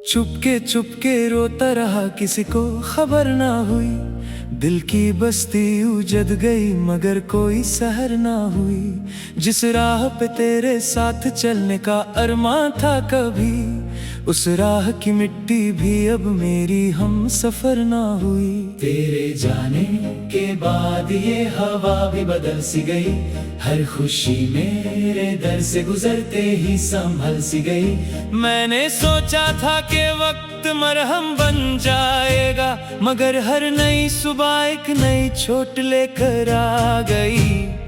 चुपके चुपके रोता रहा, किसी को खबर ना हुई। दिल की बस्ती उजड़ गई मगर कोई सहर ना हुई। जिस राह पे तेरे साथ चलने का अरमान था कभी, उस राह की मिट्टी भी अब मेरी हम सफर ना हुई। तेरे जाने के बाद ये हवा भी बदल सी गई, हर खुशी मेरे दर से गुजरते ही संभल सी गई। मैंने सोचा था कि वक्त मरहम बन जाएगा, मगर हर नई सुबह एक नई चोट लेकर आ गई।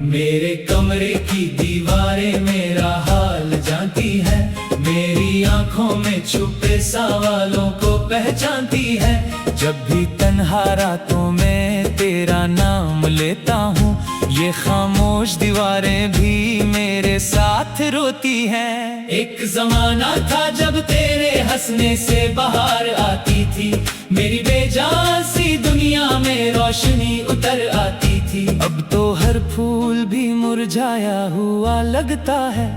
मेरे कमरे की दीवारें मेरा हाल जानती है, मेरी आंखों में छुपे सवालों को पहचानती है। जब भी तन्हा रातों में तेरा नाम लेता हूँ, ये खामोश दीवारें भी मेरे साथ रोती हैं। एक जमाना था जब तेरे हंसने से बाहर आती थी, मेरी बेजान सी दुनिया में रोशनी उतर आती थी। अब तो हर फूल भी मुरझाया हुआ लगता है,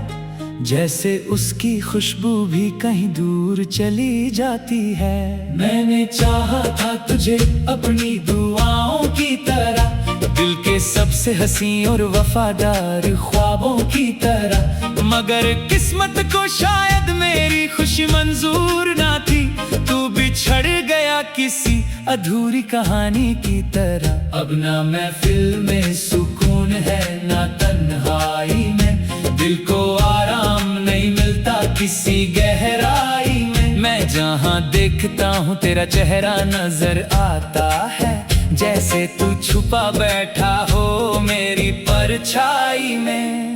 जैसे उसकी खुशबू भी कहीं दूर चली जाती है। मैंने चाहा था तुझे अपनी दुआओं की तरह, दिल के सबसे हंसी और वफादार ख्वाबों की तरह, मगर किस्मत को शायद मेरी खुशी मंजूर ना थी। तू बिछड़ गया किसी अधूरी कहानी की तरह। अब ना महफिल में सुकून है ना तन्हाई में, दिल को आराम नहीं मिलता किसी गहराई में। मैं जहाँ देखता हूँ तेरा चेहरा नजर आता है, जैसे तू छुपा बैठा हो मेरी परछाई में।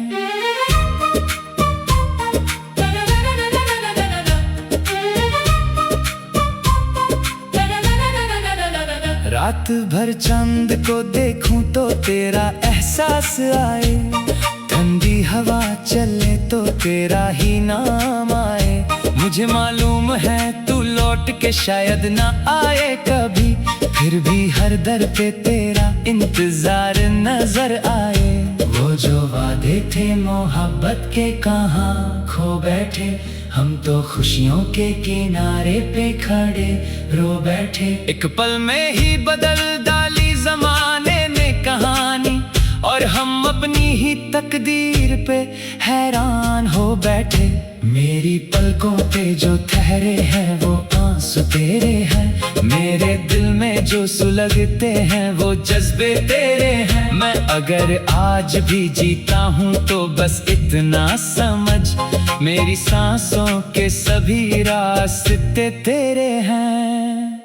रात भर चांद को देखूं तो तेरा एहसास आए, ठंडी हवा चले तो तेरा ही नाम आए। मुझे मालूम है तू लौट के शायद ना आए कभी, फिर भी हर दर पे तेरा इंतजार नजर आए। वो जो वादे थे मोहब्बत के कहाँ खो बैठे, हम तो खुशियों के किनारे पे खड़े रो बैठे। एक पल में ही बदल डाली जमाने ने कहानी, और हम अपनी ही तकदीर पे हैरान हो बैठे। मेरी पलकों पे जो ठहरे हैं वो आंसू तेरे हैं, मेरे दिल में जो सुलगते हैं वो जज्बे तेरे हैं। मैं अगर आज भी जीता हूँ तो बस इतना समझ, मेरी सांसों के सभी रास्ते तेरे हैं।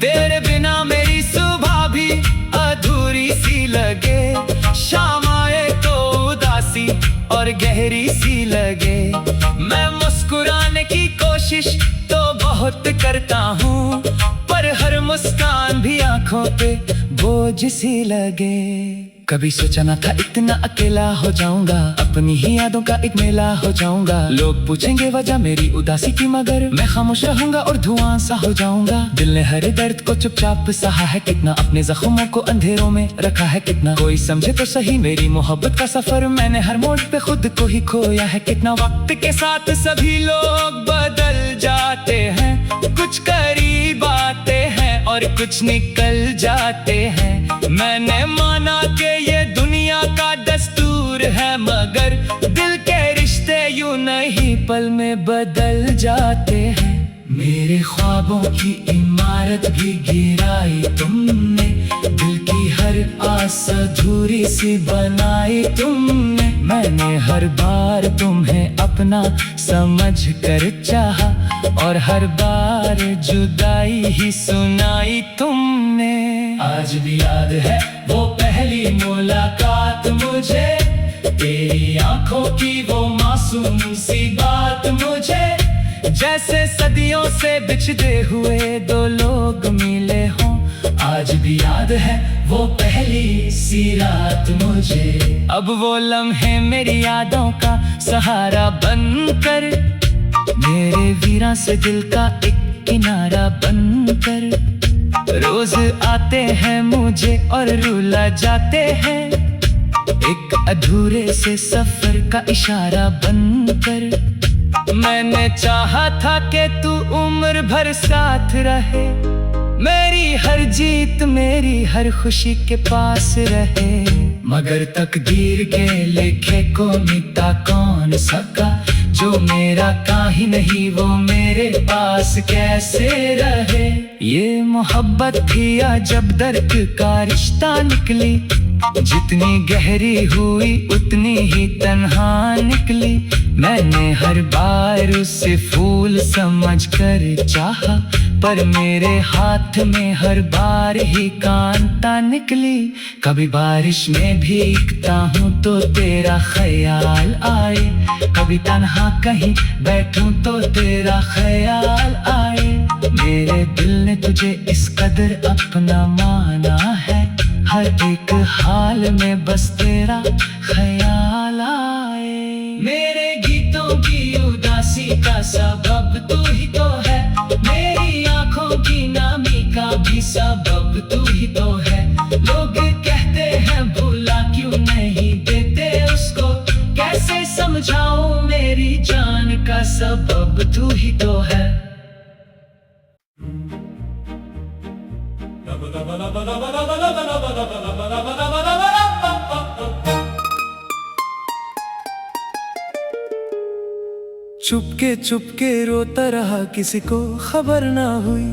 तेरे बिना मेरी सुबह भी अधूरी सी लगे, शाम आए तो उदासी और गहरी सी लगे। मैं मुस्कुराने की कोशिश तो बहुत करता हूँ, पर हर मुस्कान भी आंखों पे बोझ सी लगे। कभी सोचा ना था इतना अकेला हो जाऊंगा, अपनी ही यादों का एक मेला हो जाऊंगा। लोग पूछेंगे वजह मेरी उदासी की, मगर मैं खामोश रहूंगा और धुआं सा हो जाऊंगा। दिल ने हर दर्द को चुपचाप सहा है कितना, अपने जख्मों को अंधेरों में रखा है कितना। कोई समझे तो सही मेरी मोहब्बत का सफर, मैंने हर मोड़ पे खुद को ही खोया है कितना। वक्त के साथ सभी लोग बदल जाते हैं, कुछ करीब आते हैं और कुछ निकल जाते हैं। मैंने माना कि ये दुनिया का दस्तूर है, मगर दिल के रिश्ते यूं नहीं पल में बदल जाते हैं। मेरे ख्वाबों की इमारत भी गिराई तुमने, दिल की हर आस अधूरी सी बनाई तुमने। मैंने हर बार तुम्हें अपना समझ कर चाहा, और हर बार जुदाई ही सुनाई तुमने। आज भी याद है वो पहली मुलाकात मुझे, तेरी आंखों की वो मासूम सी बात मुझे। जैसे सदियों से बिछड़े हुए दो लोग मिले हों, आज भी याद है वो पहली सी रात मुझे। अब वो लम्हे मेरी यादों का सहारा बनकर, मेरे वीरां से दिल का एक किनारा बनकर। रोज आते हैं मुझे और रुला जाते हैं, एक अधूरे से सफर का इशारा बनकर। मैंने चाहा था कि तू उम्र भर साथ रहे, मेरी हर जीत मेरी हर खुशी के पास रहे। मगर तकदीर के लेखे को मिटा कौन सका, जो मेरा काहे नहीं वो मेरे पास कैसे रहे। ये मोहब्बत थी या जब दर्द का रिश्ता निकली, जितनी गहरी हुई उतनी ही तन्हा निकली। मैंने हर बार उसे फूल समझकर चाहा, पर मेरे हाथ में हर बार ही कांटा निकली। कभी बारिश में भीगता हूँ तो तेरा ख्याल आए, कभी तन्हा कहीं बैठूं तो तेरा ख्याल आए। मेरे दिल ने तुझे इस कदर अपना माना है, हर एक हाल में बस तेरा ख्याल आए। मेरे गीतों की उदासी का सबब तू ही तो है, मेरी आंखों की नामी का भी सबब तू ही तो है। लोग कहते हैं भूला क्यों नहीं देते उसको, कैसे समझाऊं मेरी जान का सबब तू ही तो है। चुपके चुपके रोता रहा, किसी को खबर ना हुई।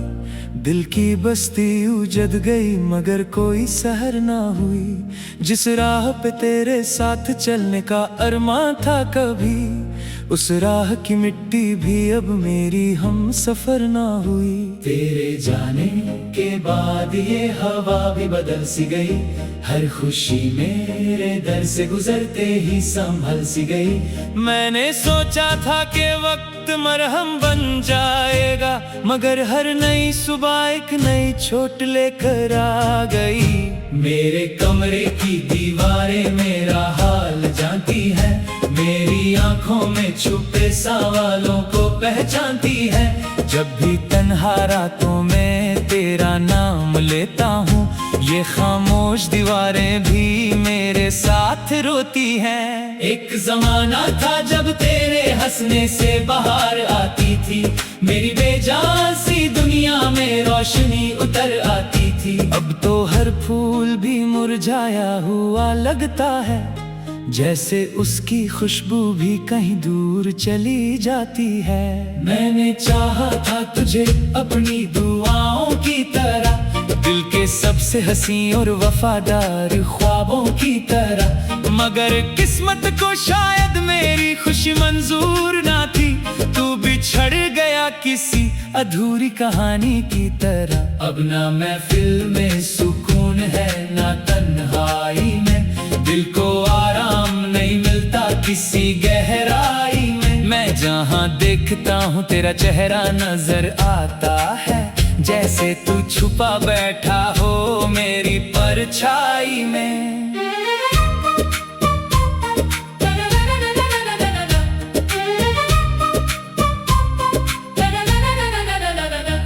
दिल की बस्ती उजड़ गई मगर कोई सहर ना हुई। जिस राह पे तेरे साथ चलने का अरमान था कभी, उस राह की मिट्टी भी अब मेरी हम सफर ना हुई। तेरे जाने के बाद ये हवा भी बदल सी गई, हर खुशी मेरे दर से गुजरते ही संभल सी गई। मैंने सोचा था कि वक्त मरहम बन जाएगा, मगर हर नई सुबह एक नई चोट लेकर आ गई। मेरे कमरे की दीवारें मेरा हाल जानती है, मेरी आंखों में छुपे सवालों को पहचानती है। जब भी तन्हा रातों में तेरा नाम लेता हूँ, ये खामोश दीवारें भी मेरे साथ रोती हैं। एक जमाना था जब तेरे हंसने से बाहर आती थी, मेरी बेजान सी दुनिया में रोशनी उतर आती थी। अब तो हर फूल भी मुरझाया हुआ लगता है, जैसे उसकी खुशबू भी कहीं दूर चली जाती है। मैंने चाहा था तुझे अपनी दुआओं की तरह, दिल के सबसे हंसी और वफादार ख्वाबों की तरह, मगर किस्मत को शायद मेरी खुशी मंजूर ना थी। तू बिछड़ गया किसी अधूरी कहानी की तरह। अब ना महफिल में सुकून है ना तन्हाई में, दिल को आराम नहीं मिलता किसी गहराई में। मैं जहाँ देखता हूँ तेरा चेहरा नजर आता है, जैसे तू छुपा बैठा हो मेरी परछाई में।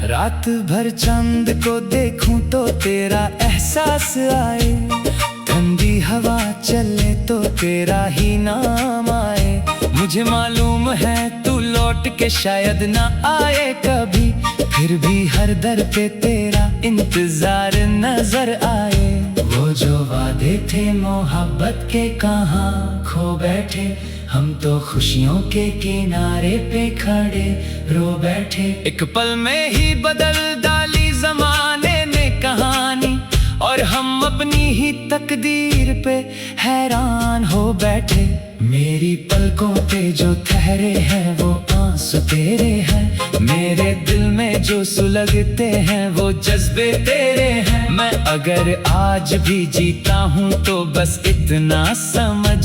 रात भर चांद को देखूं तो तेरा एहसास आए, ठंडी हवा चले तो तेरा ही नाम आए। मुझे मालूम है तू लौट के शायद ना आए कभी, फिर भी हर दर पे तेरा इंतजार नजर आए। वो जो वादे थे मोहब्बत के कहाँ खो बैठे, हम तो खुशियों के किनारे पे खड़े रो बैठे। एक पल में ही बदल डाली जमाने ने कहानी, और हम अपनी ही तकदीर पे हैरान हो बैठे। मेरी पलकों पे जो ठहरे हैं वो आंसू तेरे हैं, मेरे दिल में जो सुलगते हैं वो जज्बे तेरे हैं। मैं अगर आज भी जीता हूँ तो बस इतना समझ,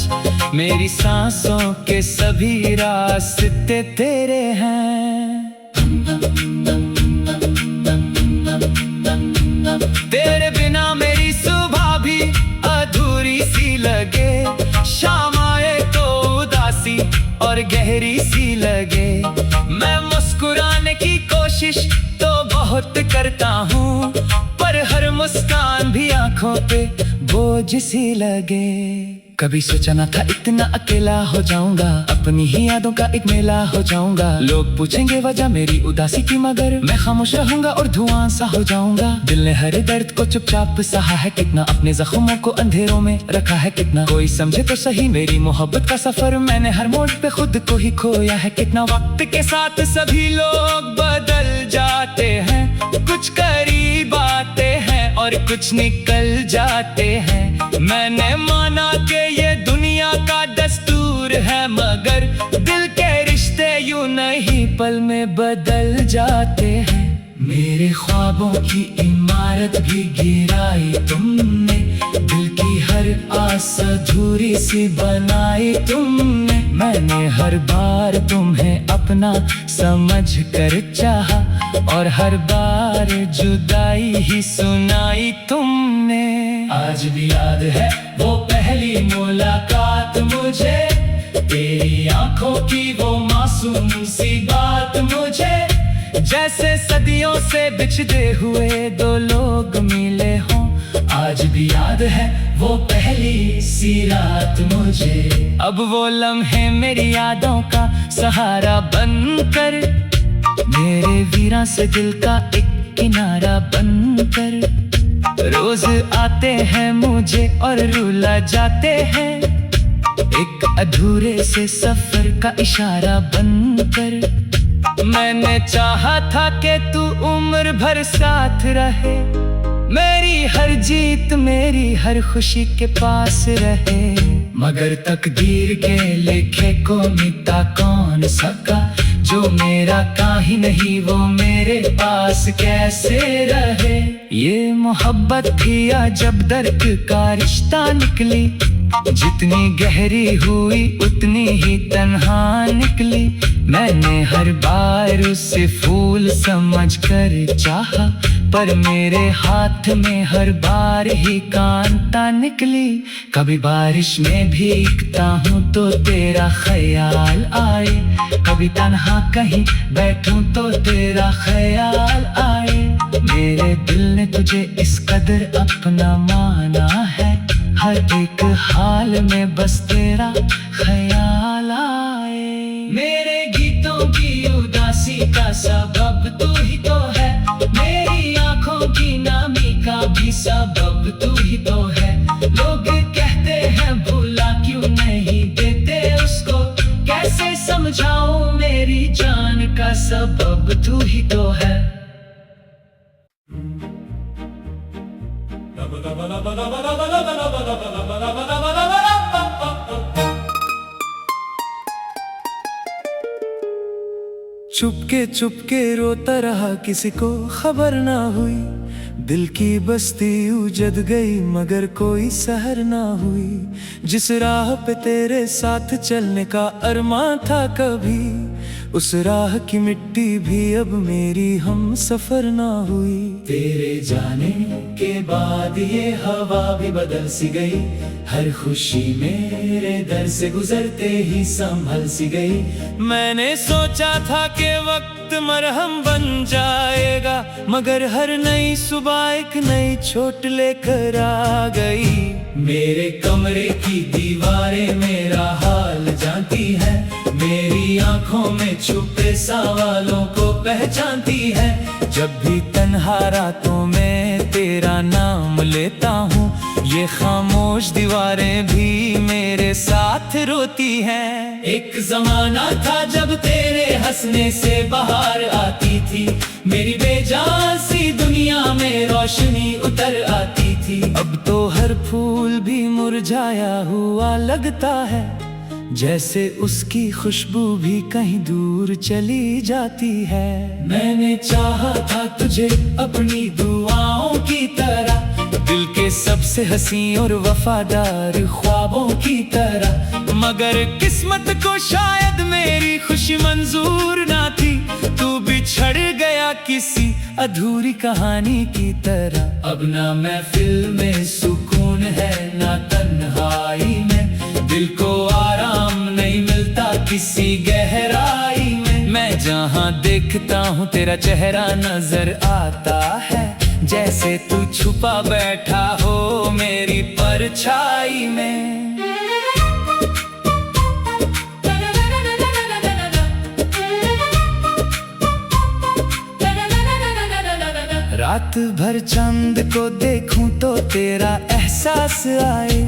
मेरी सांसों के सभी रास्ते तेरे हैं। तेरे बिना मेरी सुबह भी अधूरी सी लगे, शाम आए तो उदासी और गहरी सी लगे। मैं मुस्कुराने की कोशिश तो बहुत करता हूँ, पर आंखों पे बोझ सी लगे। कभी सोचा ना था इतना अकेला हो जाऊंगा, अपनी ही यादों का एक मेला हो जाऊंगा। लोग पूछेंगे वजह मेरी उदासी की, मगर मैं खामोश रहूंगा और धुआं सा हो जाऊंगा। दिल ने हर दर्द को चुपचाप सहा है कितना, अपने जख्मों को अंधेरों में रखा है कितना। कोई समझे तो सही मेरी मोहब्बत का सफर, मैंने हर मोड़ पे खुद को ही खोया है कितना। वक्त के साथ सभी लोग बदल जाते हैं, कुछ करीब आते हैं और कुछ निकल जाते हैं। मैंने माना कि ये दुनिया का दस्तूर है, मगर दिल के रिश्ते यूं नहीं पल में बदल जाते हैं। मेरे ख्वाबों की इमारत भी गिराई तुमने, दिल की हर आस अधूरी सी बनाई तुमने। मैंने हर बार तुम्हें अपना समझ कर चाहा, और हर बार जुदाई ही सुनाई तुमने। आज भी याद है वो पहली मुलाकात मुझे, तेरी आंखों की वो मासूम सी बात मुझे। जैसे सदियों से बिछड़े हुए दो लोग मिले हों, आज भी याद है वो पहली सी रात मुझे। अब वो लम्हे मेरी यादों का सहारा बनकर, मेरे वीरा से दिल का एक किनारा बनकर। रोज आते हैं मुझे और रुला जाते हैं, एक अधूरे से सफर का इशारा बनकर। मैंने चाहा था कि तू उम्र भर साथ रहे, मेरी हर जीत मेरी हर खुशी के पास रहे। मगर तकदीर के लिखे को मिटा कौन सका, जो मेरा का ही नहीं वो मेरे पास कैसे रहे। ये मोहब्बत थी या जब दर्द का रिश्ता निकली, जितनी गहरी हुई उतनी ही तन्हा निकली। मैंने हर बार उसे फूल समझ कर चाहा, पर मेरे हाथ में हर बार ही कांटा निकली। कभी बारिश में भीगता हूँ तो तेरा ख्याल आए, कभी तन्हा कहीं बैठूं तो तेरा ख्याल आए। मेरे दिल ने तुझे इस कदर अपना माना है, हर एक हाल में बस तेरा ख्याल आए। मेरे गीतों की उदासी का सबब तू ही तो है, मेरी आंखों की नामी का भी सबब तू ही तो है। लोग कहते हैं भूला क्यों नहीं देते उसको, कैसे समझाऊं मेरी जान का सबब तू ही तो है। चुपके चुपके रोता रहा, किसी को खबर ना हुई। दिल की बस्ती उजड़ गई मगर कोई सहर ना हुई। जिस राह पे तेरे साथ चलने का अरमान था कभी, उस राह की मिट्टी भी अब मेरी हम सफर ना हुई। तेरे जाने के बाद ये हवा भी बदल सी गई, हर खुशी मेरे दर से गुजरते ही संभल सी गई। मैंने सोचा था कि वक्त मरहम बन जाएगा, मगर हर नई सुबह एक नई चोट लेकर आ गई। मेरे कमरे की दीवारें मेरा हाल जानती है, मेरी आंखों में छुपे सवालों को पहचानती है। जब भी तन्हा रातों में तेरा नाम लेता हूँ, ये खामोश दीवारें भी मेरे साथ रोती हैं। एक जमाना था जब तेरे हंसने से बाहर आती थी, मेरी बेजान सी दुनिया में रोशनी उतर आती थी। अब तो हर फूल भी मुरझाया हुआ लगता है, जैसे उसकी खुशबू भी कहीं दूर चली जाती है। मैंने चाहा था तुझे अपनी दुआओं की तरह, दिल के सबसे हंसी और वफादार ख्वाबों की तरह, मगर किस्मत को शायद मेरी खुशी मंजूर ना थी। तू बिछड़ गया किसी अधूरी कहानी की तरह। अब ना महफिल में सुकून है ना तन्हाई में, दिल को आराम नहीं मिलता किसी गहराई में। मैं जहाँ देखता हूँ तेरा चेहरा नजर आता है, जैसे तू छुपा बैठा हो मेरी परछाई में। रात भर चांद को देखूं तो तेरा एहसास आए,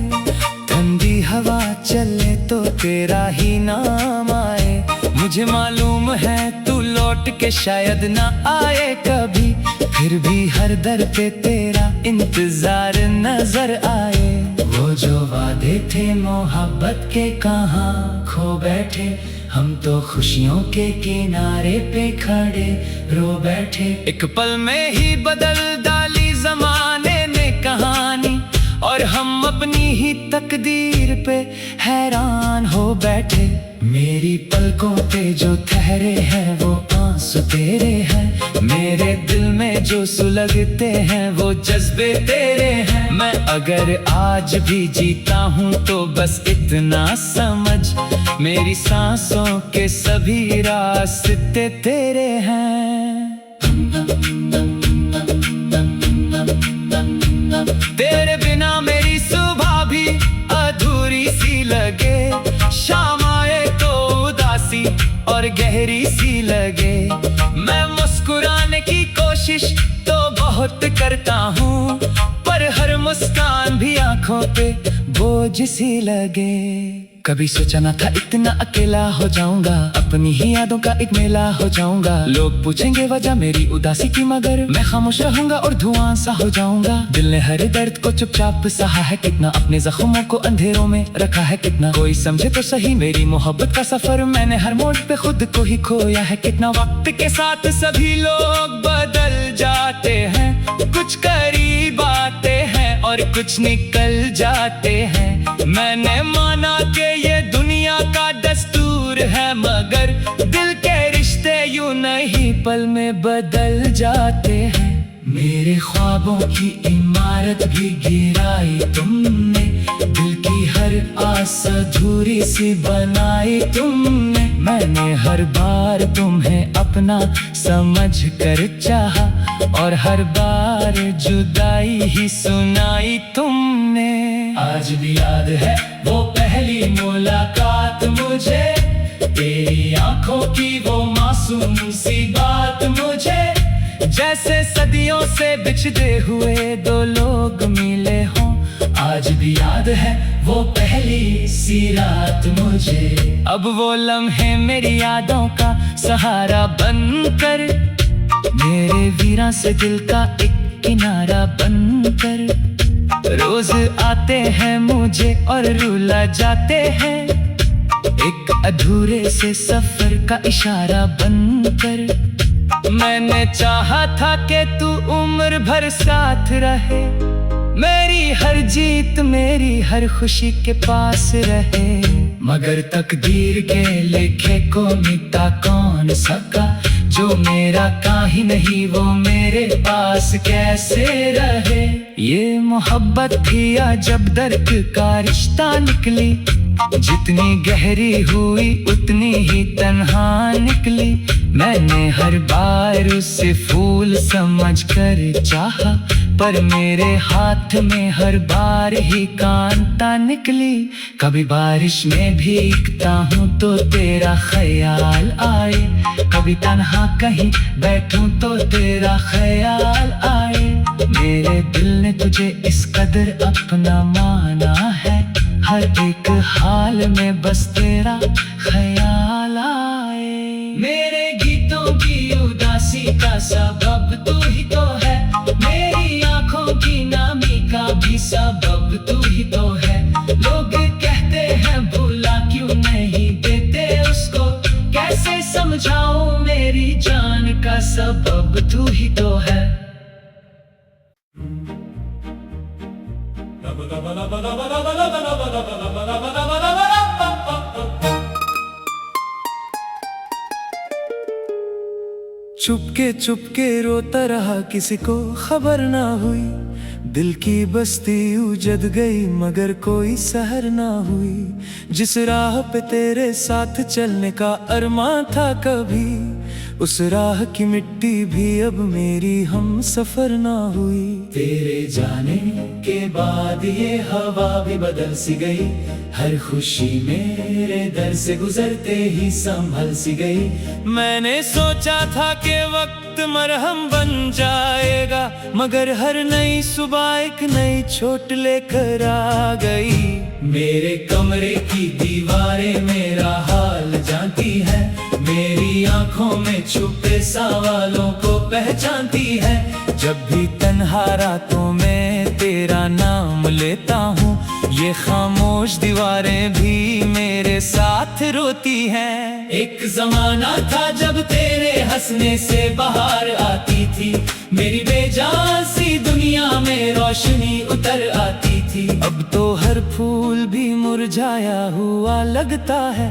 ठंडी हवा चले तो तेरा ही नाम आए। मुझे मालूम है तू लौट के शायद ना आए कभी, फिर भी हर दर पे तेरा इंतजार नजर आए। वो जो वादे थे मोहब्बत के कहाँ खो बैठे, हम तो खुशियों के किनारे पे खड़े रो बैठे। एक पल में ही बदल डाली जमाने ने कहानी, और हम अपनी ही तकदीर पे हैरान हो बैठे। मेरी पलकों पे जो ठहरे हैं वो आंसू तेरे हैं, मेरे दिल में जो सुलगते हैं वो जज्बे तेरे हैं। मैं अगर आज भी जीता हूँ तो बस इतना समझ, मेरी सांसों के सभी रास्ते तेरे हैं। तेरे बिना मेरी सुबह भी अधूरी सी लगे, शाम आए तो उदासी और गहरी सी लगे। मैं मुस्कुराने की कोशिश तो बहुत करता हूँ, पर हर मुस्कान भी आंखों पे बोझ सी लगे। कभी सोचा ना था इतना अकेला हो जाऊंगा, अपनी ही यादों का एक मेला हो जाऊंगा। लोग पूछेंगे वजह मेरी उदासी की, मगर मैं खामोश रहूंगा और धुआं सा हो जाऊंगा। दिल ने हर दर्द को चुपचाप सहा है कितना, अपने जख्मों को अंधेरों में रखा है कितना। कोई समझे तो सही मेरी मोहब्बत का सफर, मैंने हर मोड़ पे खुद को ही खोया है कितना। वक्त के साथ सभी लोग बदल जाते हैं, कुछ करीब आते हैं और कुछ निकल जाते हैं। मैंने माना कि ये दुनिया का दस्तूर है, मगर दिल के रिश्ते यूं नहीं पल में बदल जाते हैं। मेरे ख्वाबों की इमारत भी गिराई तुमने, दिल की हर आस अधूरी सी बनाई तुमने। मैंने हर बार तुम्हें अपना समझ कर चाहा, और हर बार जुदाई ही सुनाई तुमने। आज भी याद है वो पहली मुलाकात मुझे, तेरी आंखों की वो मासूम सी बात मुझे। जैसे सदियों से बिछड़े हुए दो लोग मिले हों, आज भी याद है वो पहली सी रात मुझे। अब वो लम्हे मेरी यादों का सहारा बनकर, मेरे वीरा से दिल का एक किनारा बनकर। रोज आते हैं मुझे और रुला जाते हैं, एक अधूरे से सफर का इशारा बनकर। मैंने चाहा था कि तू उम्र भर साथ रहे, मेरी हर जीत मेरी हर खुशी के पास रहे। मगर तकदीर के लेखे को मिटा कौन सका, जो मेरा काहे नहीं वो मेरे पास कैसे रहे। ये मोहब्बत थी या जब दर्द का रिश्ता निकली, जितनी गहरी हुई उतनी ही तन्हा निकली। मैंने हर बार उसे फूल समझ कर चाहा, पर मेरे हाथ में हर बार ही कांटा निकली। कभी बारिश में भीगता हूँ तो तेरा ख्याल आए, कभी तन्हा कहीं बैठूं तो तेरा ख्याल आए। मेरे दिल ने तुझे इस कदर अपना माना है, हर एक हाल में बस तेरा ख्याल आए। मेरे गीतों की उदासी का सबब तू ही तो है, मेरी आंखों की नामी का भी सबब तू ही तो है। लोग कहते हैं भूला क्यों नहीं देते उसको, कैसे समझाऊं मेरी जान का सबब तू ही तो है। चुपके चुपके रोता रहा किसी को खबर ना हुई, दिल की बस्ती उजड़ गई मगर कोई सहर ना हुई। जिस राह पे तेरे साथ चलने का अरमान था कभी, उस राह की मिट्टी भी अब मेरी हम सफर ना हुई। तेरे जाने के बाद ये हवा भी बदल सी गई, हर खुशी मेरे दर से गुजरते ही संभल सी गई। मैंने सोचा था कि वक्त मरहम बन जाएगा, मगर हर नई सुबह एक नई चोट लेकर आ गई। मेरे कमरे की दीवारें मेरा हाल जानती है, मेरी आंखों में छुपे सवालों को पहचानती है। जब भी तन्हा रातों में तेरा नाम लेता हूँ, ये खामोश दीवारें भी मेरे साथ रोती हैं। एक जमाना था जब तेरे हंसने से बाहर आती थी, मेरी बेजान सी दुनिया में रोशनी उतर आती थी। अब तो हर फूल भी मुरझाया हुआ लगता है,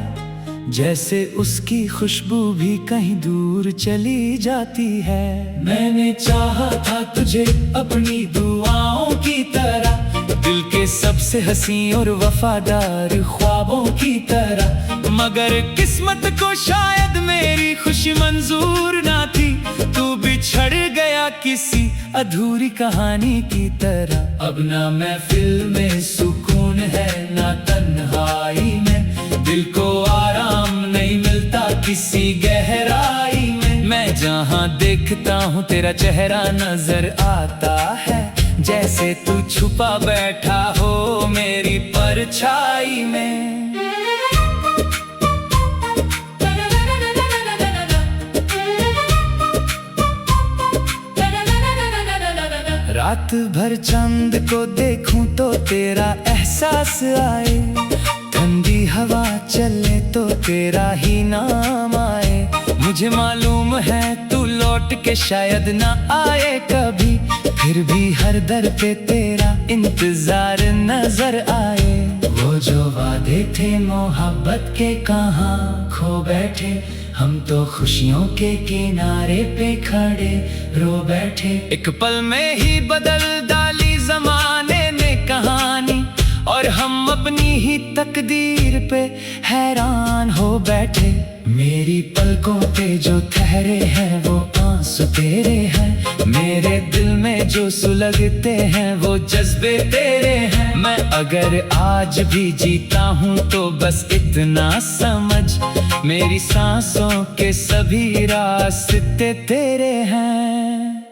जैसे उसकी खुशबू भी कहीं दूर चली जाती है। मैंने चाहा था तुझे अपनी दुआओं की तरह, दिल के सबसे हंसी और वफादार ख्वाबों की तरह, मगर किस्मत को शायद मेरी खुशी मंजूर ना थी। तू बिछड़ गया किसी अधूरी कहानी की तरह। अब ना महफिल में सुकून है ना तन्हाई में, दिल को आराम नहीं मिलता किसी गहराई में। मैं जहाँ देखता हूँ तेरा चेहरा नजर आता है, जैसे तू छुपा बैठा हो मेरी परछाई में। रात भर चांद को देखूं तो तेरा एहसास आए, ठंडी हवा चले तो तेरा ही नाम आए। मुझे मालूम है तू लौट के शायद ना आए कभी, फिर भी हर दर पे तेरा इंतजार नजर आए। वो जो वादे थे मोहब्बत के कहाँ खो बैठे, हम तो खुशियों के किनारे पे खड़े रो बैठे। एक पल में ही बदल डाली जमाने ने कहानी, और हम अपनी ही तकदीर पे हैरान हो बैठे। मेरी पलकों पे जो ठहरे हैं वो आंसू तेरे हैं, मेरे दिल में जो सुलगते हैं वो जज्बे तेरे हैं। मैं अगर आज भी जीता हूँ तो बस इतना समझ, मेरी सांसों के सभी रास्ते तेरे हैं।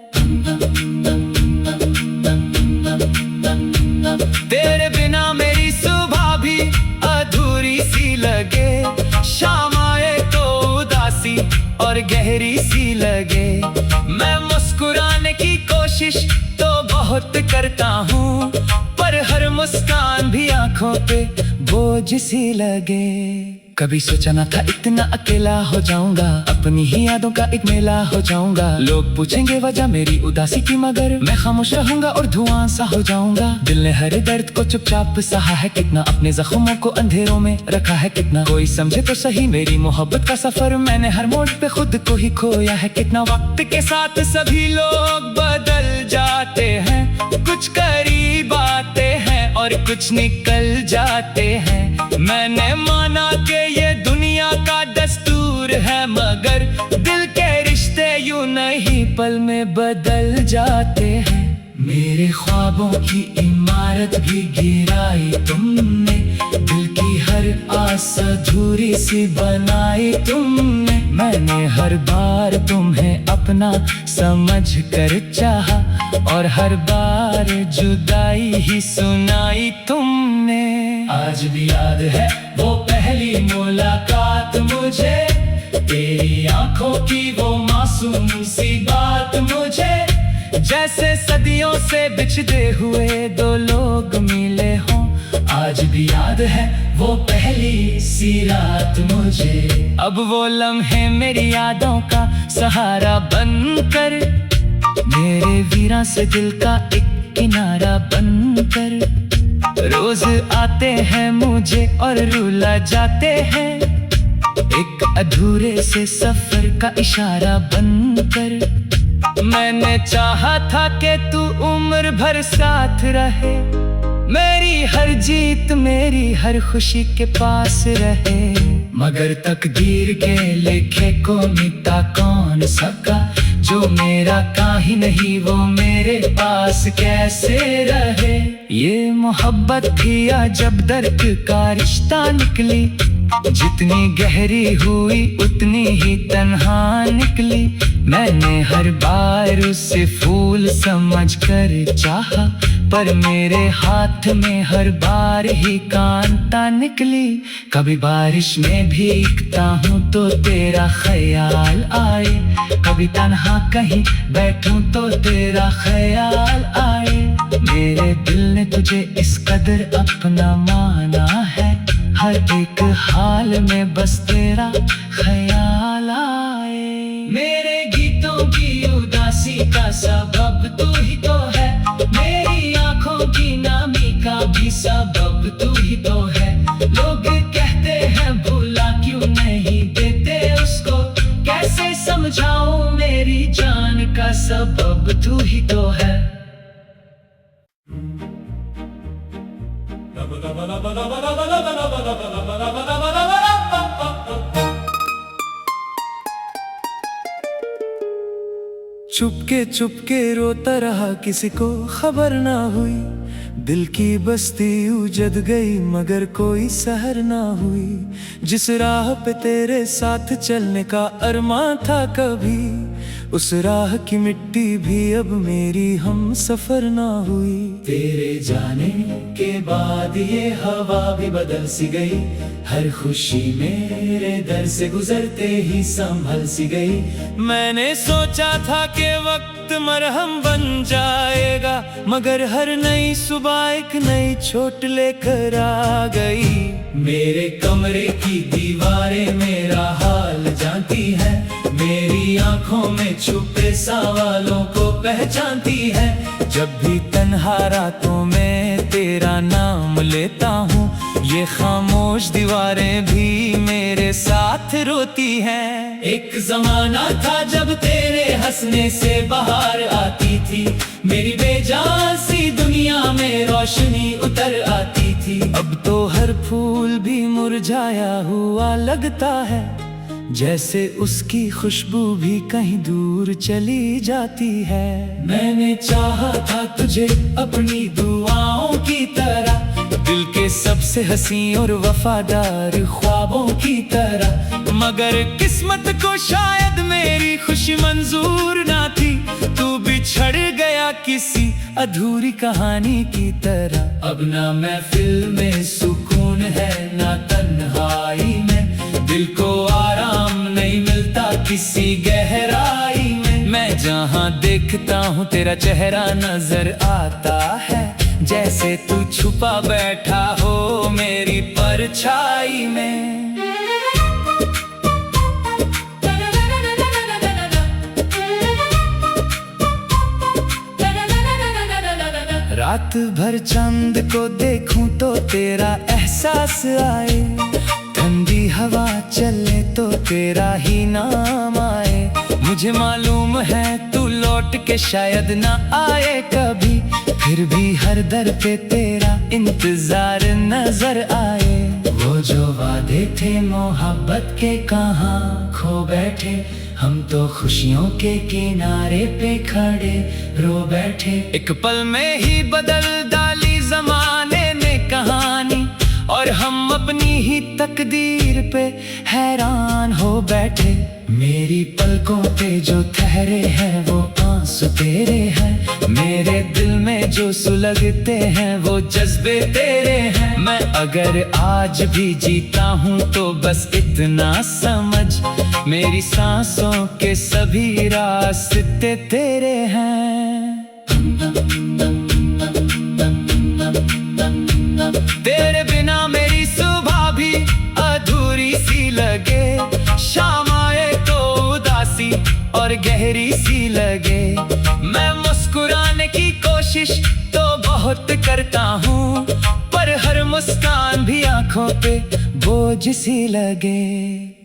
तेरे बिना मेरी सुबह भी अधूरी सी लगे, शाम आए तो उदासी और गहरी सी लगे। मैं मुस्कुराने की कोशिश तो बहुत करता हूँ, पर हर मुस्कान भी आंखों पे बोझ सी लगे। कभी सोचा ना था इतना अकेला हो जाऊंगा, अपनी ही यादों का एक मेला हो जाऊंगा। लोग पूछेंगे वजह मेरी उदासी की, मगर मैं खामोश रहूंगा और धुआं सा हो जाऊंगा। दिल ने हर दर्द को चुपचाप सहा है कितना, अपने जख्मों को अंधेरों में रखा है कितना। कोई समझे तो सही मेरी मोहब्बत का सफर, मैंने हर मोड़ पे खुद को ही खोया है कितना। वक्त के साथ सभी लोग बदल जाते हैं, कुछ करीब आते हैं और कुछ निकल जाते हैं। मैंने माना कि ये दुनिया का दस्तूर है, मगर दिल के रिश्ते यूं नहीं पल में बदल जाते हैं। मेरे ख्वाबों की इमारत भी गिराई तुमने, दिल की हर आस अधूरी सी बनाई तुमने। मैंने हर बार तुम्हें अपना समझ कर चाहा, और हर बार जुदाई ही सुनाई तुमने। आज भी याद है वो पहली मुलाकात मुझे, तेरी आंखों की वो मासूम सी बात मुझे। जैसे सदियों से बिछड़े हुए दो लोग मिले हों, आज भी याद है वो पहली सी रात मुझे। अब वो लम्हे मेरी यादों का सहारा बनकर, मेरे वीरां से दिल का एक किनारा बनकर। रोज आते हैं मुझे और रुला जाते हैं, एक अधूरे से सफर का इशारा बनकर। मैंने चाहा था कि तू उम्र भर साथ रहे, मेरी हर जीत मेरी हर खुशी के पास रहे। मगर तकदीर के लिखे को मिटा कौन सका। जो मेरा का ही नहीं वो मेरे पास कैसे रहे। ये मोहब्बत थी या जब दर्द का रिश्ता निकली, जितनी गहरी हुई उतनी ही तन्हा निकली। मैंने हर बार उसे फूल समझकर चाहा, पर मेरे हाथ में हर बार ही कांटा निकली। कभी बारिश में भीगता हूँ तो तेरा ख्याल आए, कभी तन्हा कहीं बैठूं तो तेरा ख्याल आए। मेरे दिल ने तुझे इस कदर अपना माना है, हर एक हाल में बस तेरा ख्याल आए। मेरे गीतों की उदासी का सबब तू ही तो है, मेरी आंखों की नामी का भी सबब तू ही तो है। लोग कहते हैं भूला क्यों नहीं देते उसको, कैसे समझाऊं मेरी जान का सबब तू ही तो है। चुपके चुपके रोता रहा, किसी को खबर ना हुई। दिल की बस्ती उजड़ गई मगर कोई सहर ना हुई। जिस राह पे तेरे साथ चलने का अरमान था कभी, उस राह की मिट्टी भी अब मेरी हम सफर ना हुई। तेरे जाने के बाद ये हवा भी बदल सी गई, हर खुशी मेरे दर से गुजरते ही संभल सी गई। मैंने सोचा था कि वक्त मरहम बन जाएगा, मगर हर नई सुबह एक नई चोट लेकर आ गई। मेरे कमरे की दीवारें मेरा हाल जानती है, मेरी आंखों में छुपे सवालों को पहचानती है। जब भी तन्हा रातों में तेरा नाम लेता हूँ, ये खामोश दीवारें भी मेरे साथ रोती हैं। एक जमाना था जब तेरे हंसने से बाहर आती थी, मेरी बेजान सी दुनिया में रोशनी उतर आती थी। अब तो हर फूल भी मुरझाया हुआ लगता है, जैसे उसकी खुशबू भी कहीं दूर चली जाती है। मैंने चाहा था तुझे अपनी दुआओं की तरह, दिल के सबसे हंसी और वफादार ख्वाबों की तरह, मगर किस्मत को शायद मेरी खुशी मंजूर ना थी। तू बिछड़ गया किसी अधूरी कहानी की तरह। अब ना महफिल में सुकून है ना तन्हाई में, दिल को आराम नहीं मिलता किसी गहराई में। मैं जहाँ देखता हूँ तेरा चेहरा नजर आता है, जैसे तू छुपा बैठा हो मेरी परछाई में। रात भर चांद को देखूं तो तेरा एहसास आए, ठंडी हवा चले तो तेरा ही नाम आए। मुझे मालूम है तू लौट के शायद ना आए कभी, फिर भी हर दर पे तेरा इंतजार नजर आए। वो जो वादे थे मोहब्बत के कहाँ खो बैठे, हम तो खुशियों के किनारे पे खड़े रो बैठे। एक पल में ही बदल डाली जमाने ने कहानी, और हम अपनी ही तकदीर पे हैरान हो बैठे। मेरी पलकों पे जो ठहरे हैं वो आंसू तेरे हैं, मेरे दिल में जो सुलगते हैं वो जज्बे तेरे हैं। मैं अगर आज भी जीता हूँ तो बस इतना समझ, मेरी सांसों के सभी रास्ते तेरे हैं। तेरे बिना मेरी सुबह भी अधूरी सी लगे, शाम आए तो उदासी और गहरी सी लगे। मैं मुस्कुराने की कोशिश तो बहुत करता हूँ, पर हर मुस्कान भी आंखों पे बोझ सी लगे।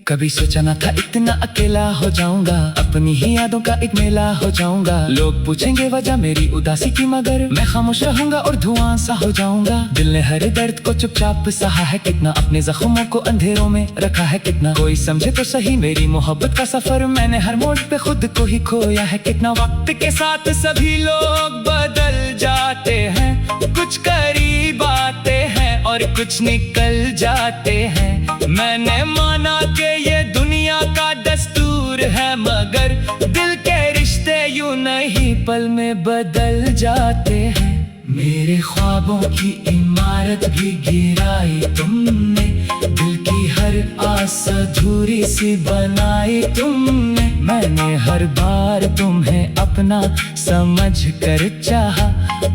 कभी सोचा ना था इतना अकेला हो जाऊंगा, अपनी ही यादों का एक मेला हो जाऊंगा। लोग पूछेंगे वजह मेरी उदासी की, मगर मैं खामोश रहूंगा और धुआं सा हो जाऊंगा। दिल ने हर दर्द को चुपचाप सहा है कितना, अपने जख्मों को अंधेरों में रखा है कितना। कोई समझे तो सही मेरी मोहब्बत का सफर, मैंने हर मोड़ पे खुद को ही खोया है कितना। वक्त के साथ सभी लोग बदल जाते हैं, कुछ करीब आते हैं और कुछ निकल जाते हैं। मैंने माना कि ये दुनिया का दस्तूर है, मगर दिल के रिश्ते यूं नहीं पल में बदल जाते हैं। मेरे ख्वाबों की इमारत भी गिराई तुमने, दिल की हर आस अधूरी सी बनाई तुमने। मैंने हर बार तुम्हें अपना समझ कर चाहा,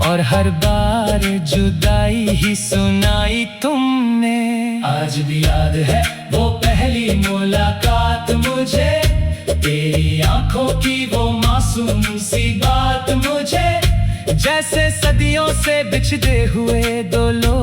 और हर बार जुदाई ही सुनाई तुमने। आज भी याद है वो पहली मुलाकात मुझे, तेरी आंखों की वो मासूम सी बात मुझे। जैसे सदियों से बिछड़े हुए दो लोग